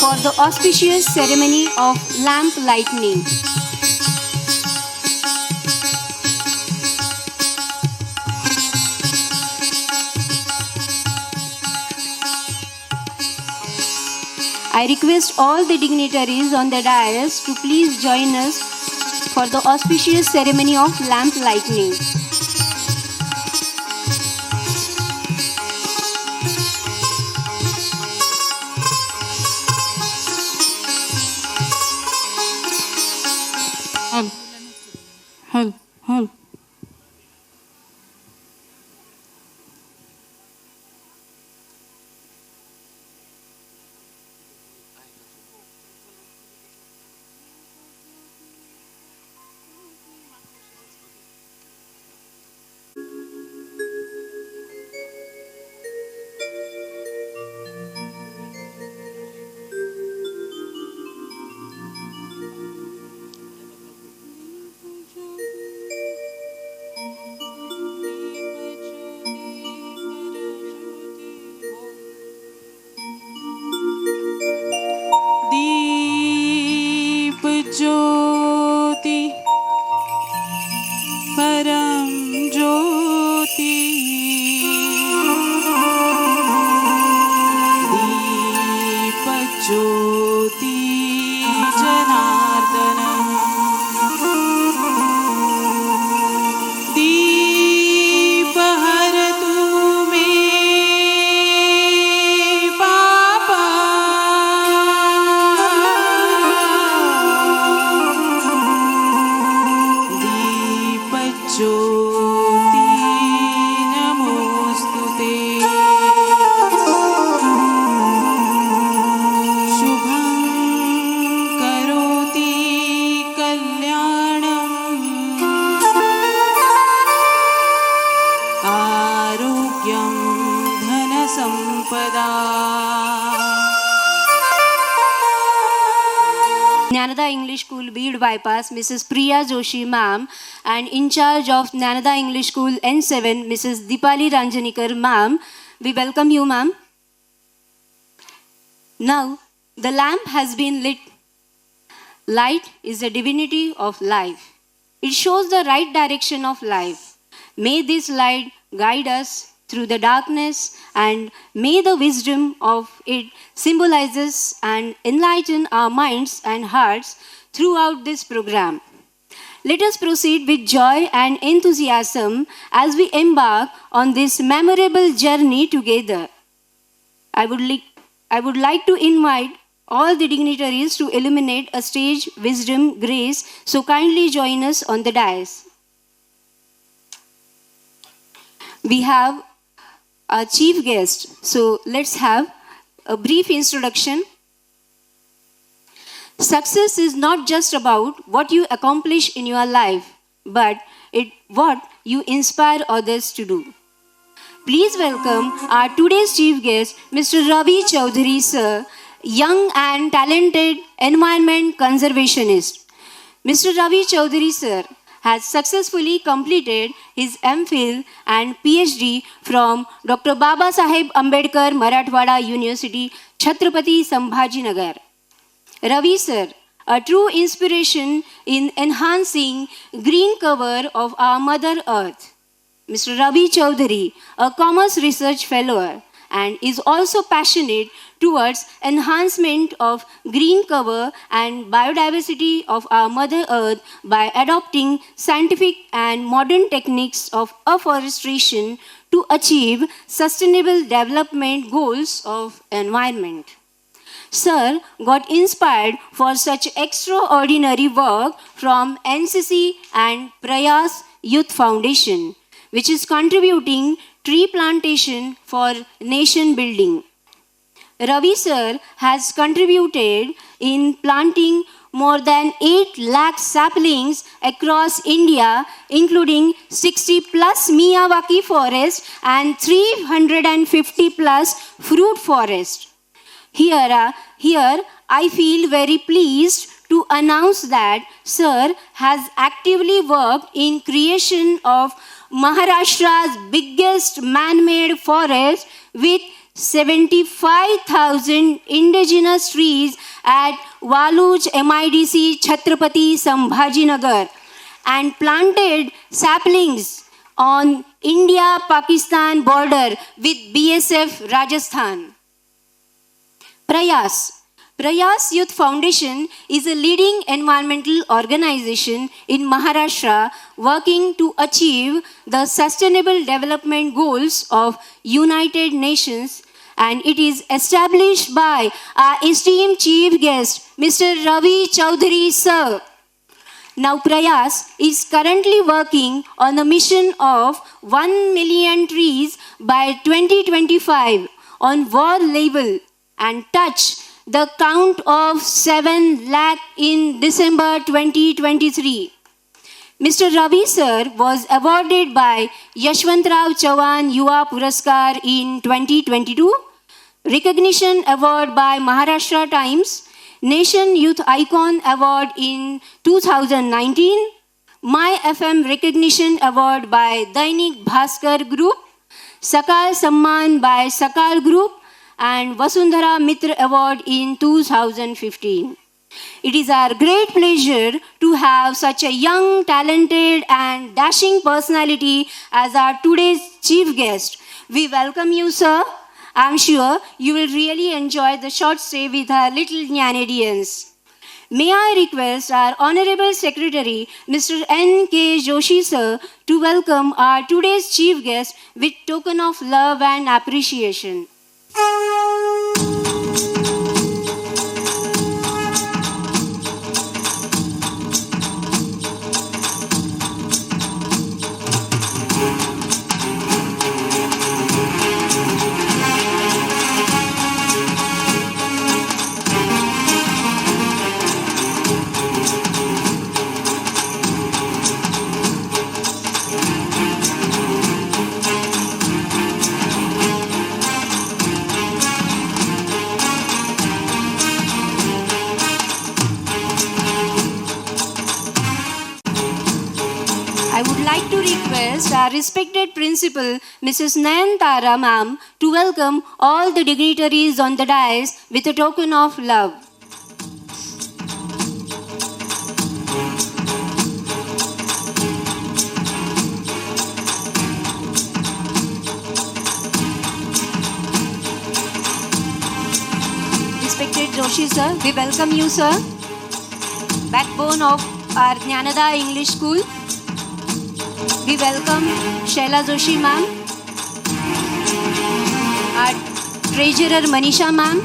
for the auspicious ceremony of lamp lighting. I request all the dignitaries on the dais to please join us for the auspicious ceremony of lamp lighting. Help. ज्योति परम ज्योति दीप ज्योति जनार्दन दीप हर तू में पापा ज्योति नमोस्तुते शुभं करोति कल्याणम् आरोग्यं धनसम्पदा. Jnanada English School, Beed Bypass, Mrs. Priya Joshi ma'am, and in charge of Jnanada English School N7, Mrs. Dipali Ranjanikar ma'am. We welcome you, ma'am. Now, the lamp has been lit. Light is the divinity of life. It shows the right direction of life. May this light guide us through the darkness, and may the wisdom of it symbolizes and enlighten our minds and hearts throughout this program. Let us proceed with joy and enthusiasm as we embark on this memorable journey together. I would like to invite all the dignitaries to illuminate a stage wisdom grace, so kindly join us on the dais. We have our chief guest, so let's have a brief introduction. Success is not just about what you accomplish in your life, but what you inspire others to do. Please welcome our today's chief guest, Mr. Ravi Chaudhary sir, young and talented environment conservationist. Mr. Ravi Chaudhary sir has successfully completed his MPhil and PhD from Dr. Baba Saheb Ambedkar Marathwada University, Chhatrapati Sambhajinagar. Ravi sir, a true inspiration in enhancing green cover of our Mother Earth. Mr. Ravi Chaudhary, a Commerce Research Fellow, and is also passionate towards enhancement of green cover and biodiversity of our Mother Earth by adopting scientific and modern techniques of afforestation to achieve sustainable development goals of environment. Sir got inspired for such extraordinary work from NCC and Prayas Youth Foundation, which is contributing tree plantation for nation building. Ravi sir has contributed in planting more than 8 lakh saplings across India, including 60 plus Miyawaki forest and 350 plus fruit forest. Here I feel very pleased to announce that sir has actively worked in creation of Maharashtra's biggest man-made forest with 75,000 indigenous trees at Waluj MIDC Chhatrapati Sambhajinagar and planted saplings on India-Pakistan border with BSF Rajasthan. Prayas. Prayas Youth Foundation is a leading environmental organization in Maharashtra working to achieve the Sustainable Development Goals of United Nations, and it is established by our esteemed chief guest, Mr. Ravi Chaudhary sir. Now Prayas is currently working on a mission of 1 million trees by 2025 on world level and touch the count of 7 lakh in December 2023. Mr. Ravi sir was awarded by Yashwantrao Chauhan Yuva Puraskar in 2022, Recognition Award by Maharashtra Times, Nation Youth Icon Award in 2019, My FM Recognition Award by Dainik Bhaskar Group, Sakal Samman by Sakal Group, and Vasundhara Mitra Award in 2015. It is our great pleasure to have such a young, talented and dashing personality as our today's chief guest. We welcome you, sir. I'm sure you will really enjoy the short stay with our little Jnanadians. May I request our Honorable Secretary, Mr. N.K. Joshi, sir, to welcome our today's chief guest with token of love and appreciation. I would like to request our respected principal, Mrs. Nayantara ma'am, to welcome all the dignitaries on the dais with a token of love. Respected Joshi sir, we welcome you, sir. Backbone of our Jnanada English School. We welcome Shaila Joshi ma'am, our treasurer Manisha ma'am,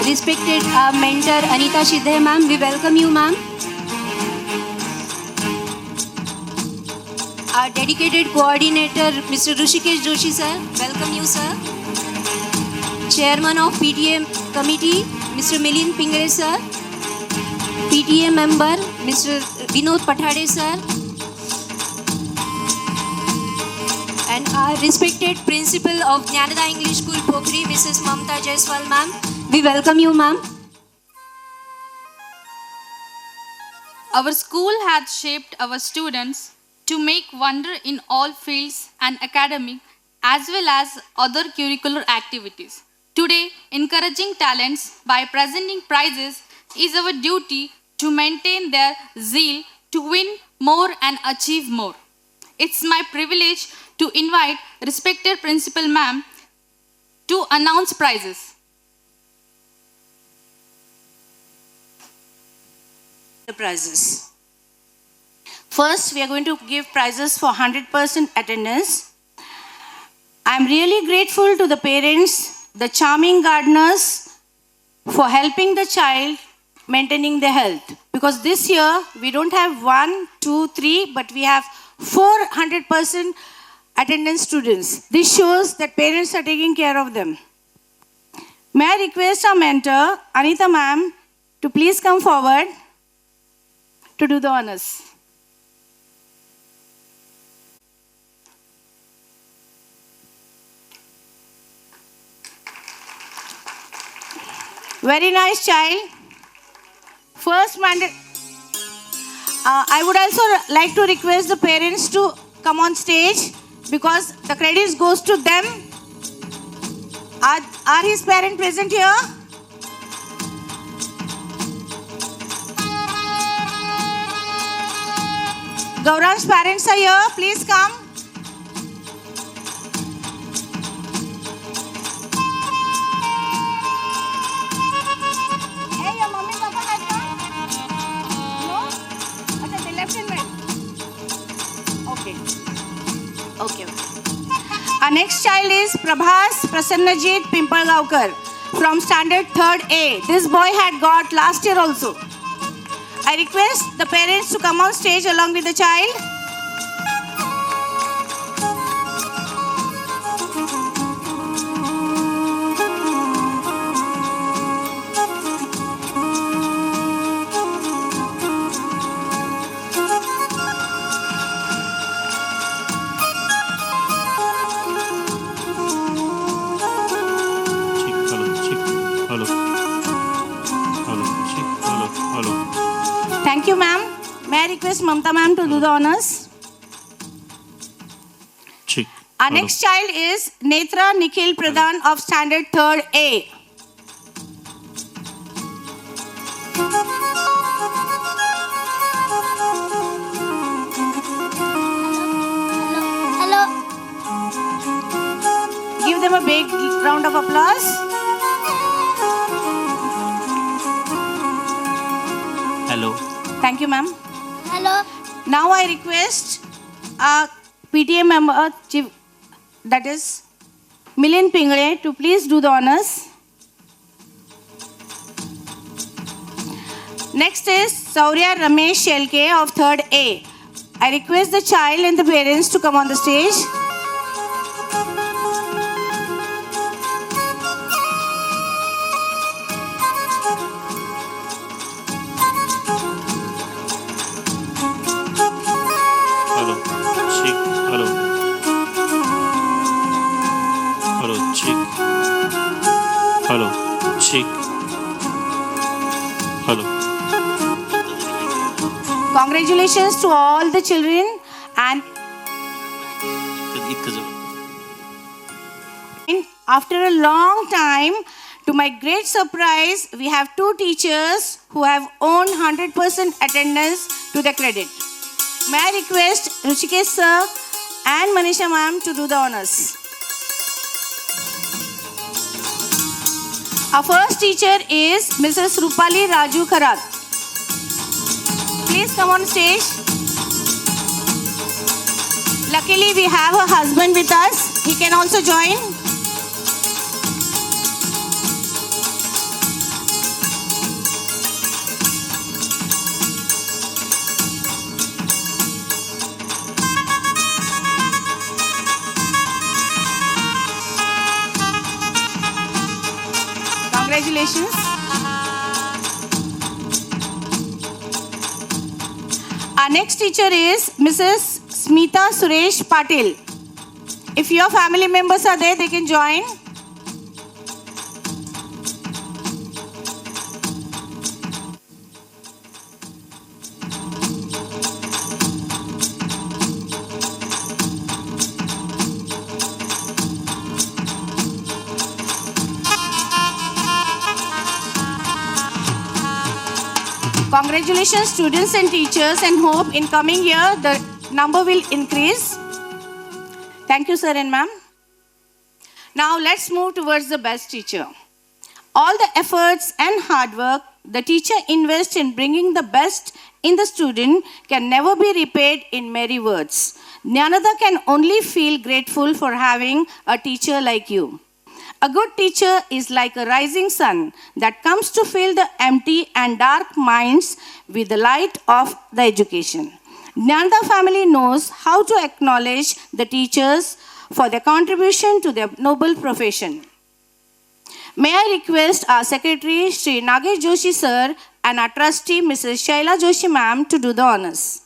respected our mentor Anita Shidhe ma'am, we welcome you ma'am. Our dedicated coordinator Mr. Rushikesh Joshi sir, welcome you sir. Chairman of PTA committee Mr. Milind Pingre sir, PTA member Mr. Vinod Pathade sir, and our respected principal of Jnanada English School Pokhri, Mrs. Mamta Jaiswal ma'am. We welcome you ma'am. Our school has shaped our students to make wonder in all fields and academic as well as other curricular activities. Today, encouraging talents by presenting prizes is our duty to maintain their zeal to win more and achieve more. It's my privilege to invite respected Principal Ma'am to announce prizes. The prizes. First, we are going to give prizes for 100% attendance. I'm really grateful to the parents, the charming gardeners, for helping the child maintaining their health. Because this year, we don't have 1, 2, 3, but we have 400% attendance students. This shows that parents are taking care of them. May I request our mentor, Anita ma'am, to please come forward to do the honors. Very nice child. First mandate. I would also like to request the parents to come on stage because the credits goes to them. Are his parents present here? Gauran's parents are here. Please come. Hey, your mommy papa has come? No? Okay, they left and went. Okay. Okay. Our next child is Prabhas Prasannajit Pimpalgaonkar from standard 3rd A. This boy had got last year also. I request the parents to come on stage along with the child. Thank you, ma'am. May I request Mamta ma'am to do the honors? Our next child is Netra Nikhil Pradhan of standard 3rd A. Hello. Give them a big round of applause. Hello. Thank you, ma'am. Hello. Now I request our PTA member, Chief, that is Milind Pingle, to please do the honors. Next is Saurya Ramesh Shelke of 3rd A. I request the child and the parents to come on the stage. Hello. Chick. Hello. Hello. Chick. Hello. Chick. Hello. Congratulations to all the children, and after a long time, to my great surprise, we have two teachers who have earned 100% attendance to the credit. May I request Ruchikesh sir and Manisha ma'am to do the honors. Our first teacher is Mrs. Rupali Raju Kharat. Please come on stage. Luckily, we have her husband with us. He can also join. Congratulations. Our next teacher is Mrs. Smita Suresh Patil. If your family members are there, they can join. Congratulations students and teachers, and hope in coming year the number will increase. Thank you sir and ma'am. Now let's move towards the best teacher. All the efforts and hard work the teacher invests in bringing the best in the student can never be repaid in merry words. Jnanada can only feel grateful for having a teacher like you. A good teacher is like a rising sun that comes to fill the empty and dark minds with the light of the education. Jnanada family knows how to acknowledge the teachers for their contribution to their noble profession. May I request our secretary, Sri Nagesh Joshi sir, and our trustee, Mrs. Shaila Joshi ma'am, to do the honors.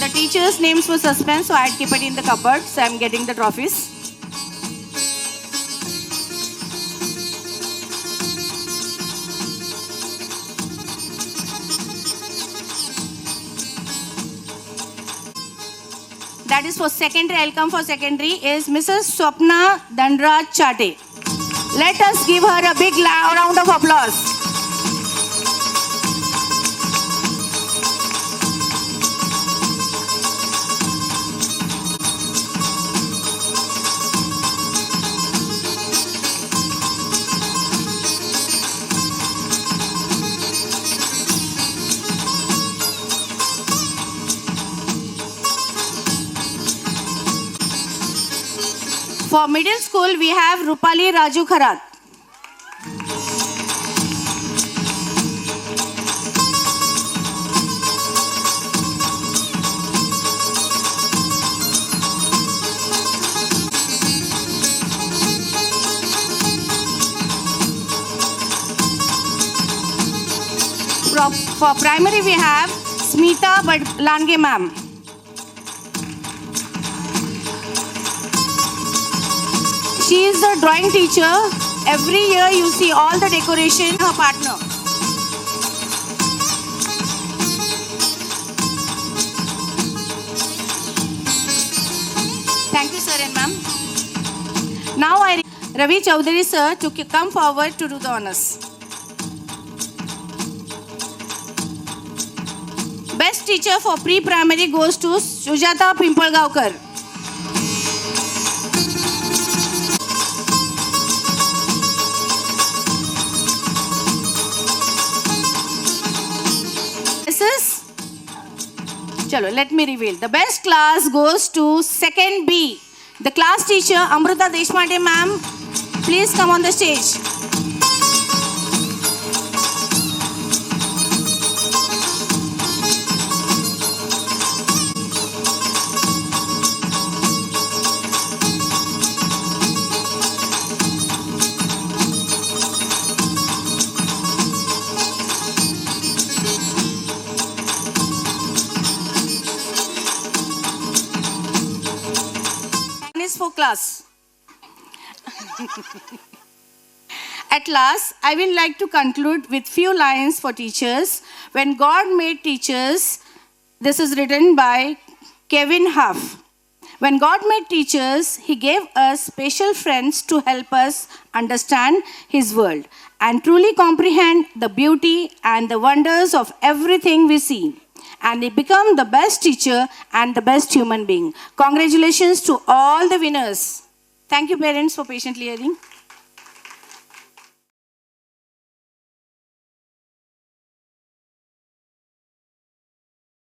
The teachers' names were suspense, so I'd keep it in the cupboard, so I'm getting the trophies. that is for secondary, I'll come for secondary, is Mrs. Swapna Dandraj Chate. Let us give her a big round of applause. For middle school, we have Rupali Raju Kharat. For primary, we have Smita Lange ma'am. She is the drawing teacher. Every year you see all the decoration, her partner. Thank you, sir and ma'am. Now I Ravi Chaudhary sir to come forward to do the honors. Best teacher for pre-primary goes to Sujata Pimpalgaonkar. Chalo, let me reveal. The best class goes to second B. The class teacher, Amruta Deshpande ma'am, please come on the stage. For class. At last, I will like to conclude with few lines for teachers. When God made teachers, this is written by Kevin Huff. When God made teachers, He gave us special friends to help us understand His world and truly comprehend the beauty and the wonders of everything we see. And they become the best teacher and the best human being. Congratulations to all the winners. Thank you, parents, for patiently hearing.